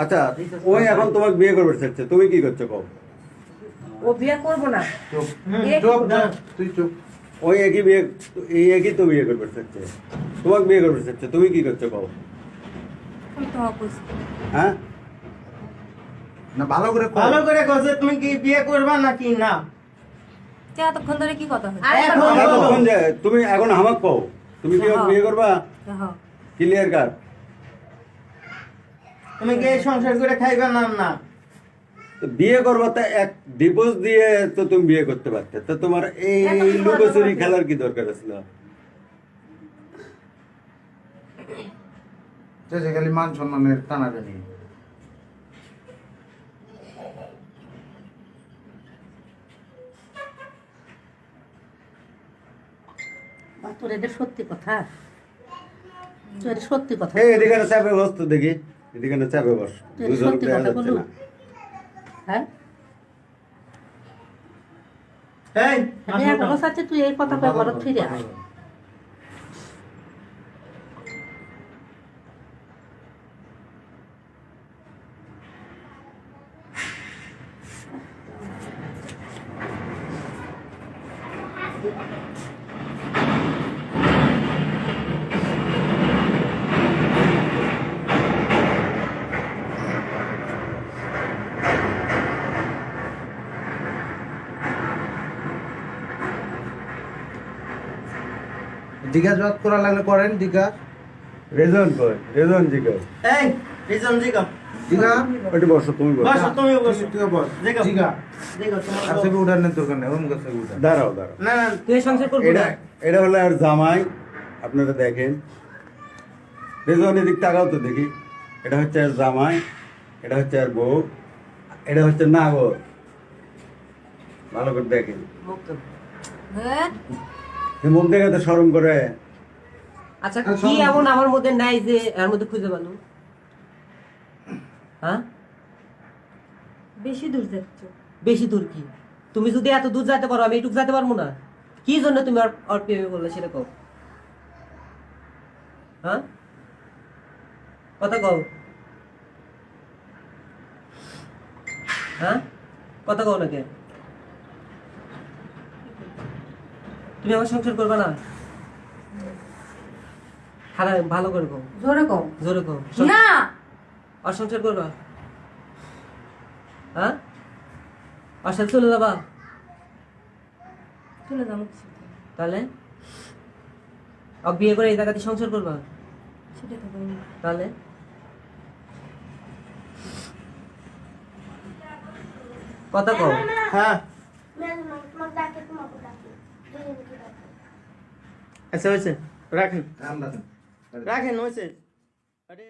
আচ্ছা ওই এখন তোমাকে বিয়ে করবে চাচ্ছে, তুমি কি করছো কও? ও বিয়ে করবো না। চুপ এ চুপ তুই চুপ। ওই একই বিয়ে, এই একই তো বিয়ে করবে চাচ্ছে, তোমাকে বিয়ে করবে চাচ্ছে, তুমি কি করছো কও? আমি তো অবুঝ। হ্যাঁ না ভালো করে কর। ভালো করে কইছে তুমি কি বিয়ে করবা নাকি না? তে এতক্ষণ ধরে কি কথা হচ্ছে? এখন এতক্ষণ যে তুমি এখন আমাকে কও, তুমি কি ওকে বিয়ে করবা? দেখো, ক্লিয়ার কাট। তুমি কি এই সংসার করে খাইবা না না? তো বিয়ে করবা তা এক ডিভোর্স দিয়ে তো তুমি বিয়ে করতে পারতে, তো তোমার এই লুকোচুরি খেলার কি দরকার ছিল? যে খালি মান সম্মানের টানাটানি। তোর এটা সত্যি কথা, তোর এটা সত্যি কথা, এই এদিকে চাপে বস তো দেখি, এদিকে চাপে বস, তুই দুজন সত্যি দেখা কথা যাচ্ছে বলু। না। হ্যাঁ এই আমি এখনো চাচ্ছি তুই এই কথা কয়ে ঘরে ফিরে আয়। জিজ্ঞাসাবাদ করা লাগলে করেন জিজ্ঞাস। রেজন কই, রেজন জিগাও। এই রিজন জিগা। জিজ্ঞা ওইটি বসো, তুমি বসো। বসো তুমি বসো। তুই বস জিগা। জিজ্ঞা। জিগা তোমার আর থেকে উঠানোর দরকার নেই, ওম কাছে উঠা। দাঁড়াও দাঁড়াও, না না তুই এই সংসার করবি এটা না? এটা হলো আর জামাই, আপনারা দেখেন। রেজন এদিক তাকাও তো দেখি, এটা হচ্ছে আর জামাই, এটা হচ্ছে আর বউ, এটা হচ্ছে নাগর। ভালো করে দেখেন, হ্যাঁ? এই মুখ দেখে তো শরম করে। আচ্ছা কি এমন আমার মধ্যে নাই যে এর মধ্যে খুঁজে পেলো? হ্যাঁ বেশি দূর যাচ্ছ। বেশি দূর কি? তুমি যদি এত দূর যেতে পারো আমি এটুকু যেতে পারবো না? কি জন্য তুমি ওর প্রেমে বললে সেটা কও। হ্যাঁ কথা কও। হ্যাঁ কথা কও নাকি? তুমি আমার সংসার করবে না? খারাপ ভালো করে কও, জোরে কও। জোরে কও। না, আর সংসার করবা? হ্যাঁ আর সাথে চলে যাবা? চলে যাবো। তাহলে আর বিয়ে করে এই জায়গাতে সংসার করবা? সেটা তো বলবো। তাহলে কথা কও। হ্যাঁ আচ্ছা হয়েছে রাখেন আমরা রাখেন হয়েছে। আরে